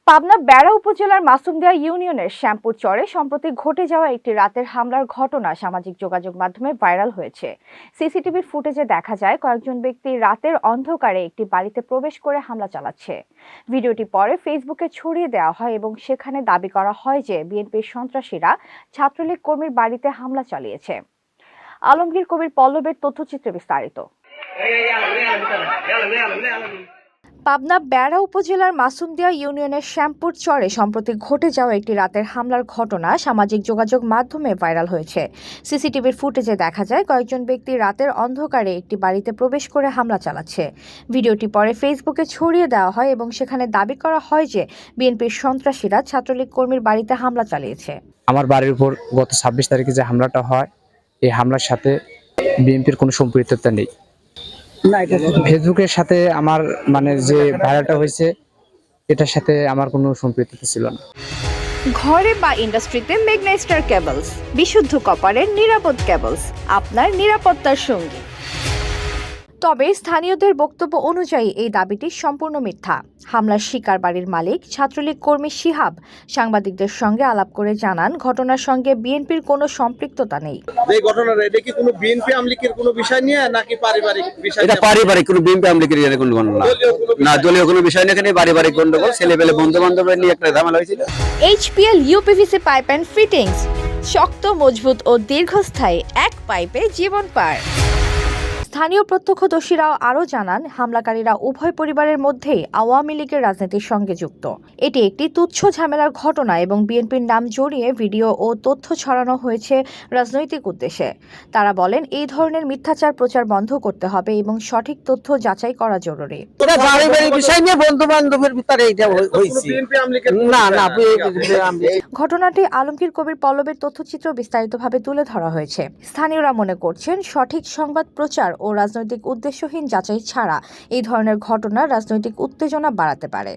পাবনা বেড়া উপজেলার মাসুমদিয়া ইউনিয়নের শ্যামপুর চরে সম্প্রতি ঘটে যাওয়া একটি রাতের হামলার ঘটনা সামাজিক যোগাযোগ মাধ্যমে ভাইরাল হয়েছে। সিসিটিভির ফুটেজে দেখা যায় কয়েকজন ব্যক্তি রাতের অন্ধকারে একটি বাড়িতে প্রবেশ করে হামলা চালাচ্ছে। ভিডিওটি পরে ফেসবুকে ছড়িয়ে দেওয়া হয় এবং সেখানে দাবি করা হয় যে বিএনপির সন্ত্রাসীরা ছাত্রলীগ কর্মীর বাড়িতে হামলা চালিয়েছে। আলমগীর কবির পল্লবের তথ্যচিত্রে বিস্তারিত। পাবনা বেড়া উপজেলার মাসুমদিয়া ইউনিয়নের শ্যামপুর চরে সম্প্রতি ঘটে যাওয়া একটি রাতের হামলার ঘটনা সামাজিক যোগাযোগ মাধ্যমে ভাইরাল হয়েছে। সিসিটিভির ফুটেজে দেখা যায় কয়েকজন ব্যক্তি রাতের অন্ধকারে একটি বাড়িতে প্রবেশ করে হামলা চালাচ্ছে। ভিডিওটি পরে ফেসবুকে ছড়িয়ে দেওয়া হয় এবং সেখানে দাবি করা হয় যে বিএনপির সন্ত্রাসীরা ছাত্রলীগ কর্মীর বাড়িতে হামলা চালিয়েছে। আমার বাড়ির উপর গত ২৬ তারিখে যে হামলাটা হয়, এই হামলার সাথে বিএনপির কোনো সম্পৃক্ততা নেই। ফেসবুকের সাথে আমার যে ভাইরালটা হয়েছে, এটার সাথে আমার কোনো সম্পৃক্ততা ছিল না। ঘরে বা ইন্ডাস্ট্রিতে মেঘনা স্টার কেবলস, বিশুদ্ধ কপারের নিরাপদ কেবলস, আপনার নিরাপত্তার সঙ্গী। তবে স্থানীয়দের বক্তব্য অনুযায়ী এই দাবিটি সম্পূর্ণ মিথ্যা। হামলার শিকার বাড়ির মালিক ছাত্রলীগ কর্মী শিহাব সাংবাদিকদের সঙ্গে আলাপ করে জানান, ঘটনার সঙ্গে বিএনপির কোনো সম্পৃক্ততা নেই। এই ঘটনাটা এটা কি কোনো বিএনপি আমলিকের কোনো বিষয় নিয়ে নাকি পারিবারিক বিষয়? এটা পারিবারিক, কোনো বিএনপি আমলিকের এর কোনো গণনা না, দলীয় কোনো বিষয় না, এখানে পারিবারিক গন্ডগোল, ছেলেপেলে বন্ধু বান্ধব নিয়ে একটা ঝামেলা হয়েছিল। HPL uPVC pipe and fittings, শক্ত, মজবুত ও দীর্ঘস্থায়ী, এক পাইপে জীবন পার। স্থানীয় প্রত্যক্ষদর্শীরাও আরও জানান, হামলাকারীরা উভয় পরিবারের মধ্যেই আওয়ামী লীগের রাজনীতির সঙ্গে যুক্ত। এটি একটি তুচ্ছ ঝামেলার ঘটনা এবং বিএনপির নাম জড়িয়ে ভিডিও ও তথ্য ছড়ানো হয়েছে রাজনৈতিক উদ্দেশ্যে। তারা বলেন, এই ধরনের মিথ্যাচার প্রচার বন্ধ করতে হবে এবং সঠিক তথ্য যাচাই করা জরুরি। ঘটনাটি আলমগীর কবির পল্লবের তথ্যচিত্র বিস্তারিতভাবে তুলে ধরা হয়েছে। স্থানীয়রা মনে করছেন, সঠিক সংবাদ প্রচার ও রাজনৈতিক উদ্দেশ্যহীন যাচাই ছাড়া এই ধরনের ঘটনা রাজনৈতিক উত্তেজনা বাড়াতে পারে।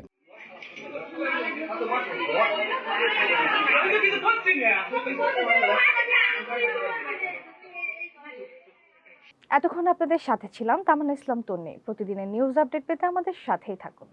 এতক্ষণ আপনাদের সাথে ছিলাম তামান্না ইসলাম তন্নি। প্রতিদিনের নিউজ আপডেট পেতে আমাদের সাথেই থাকুন।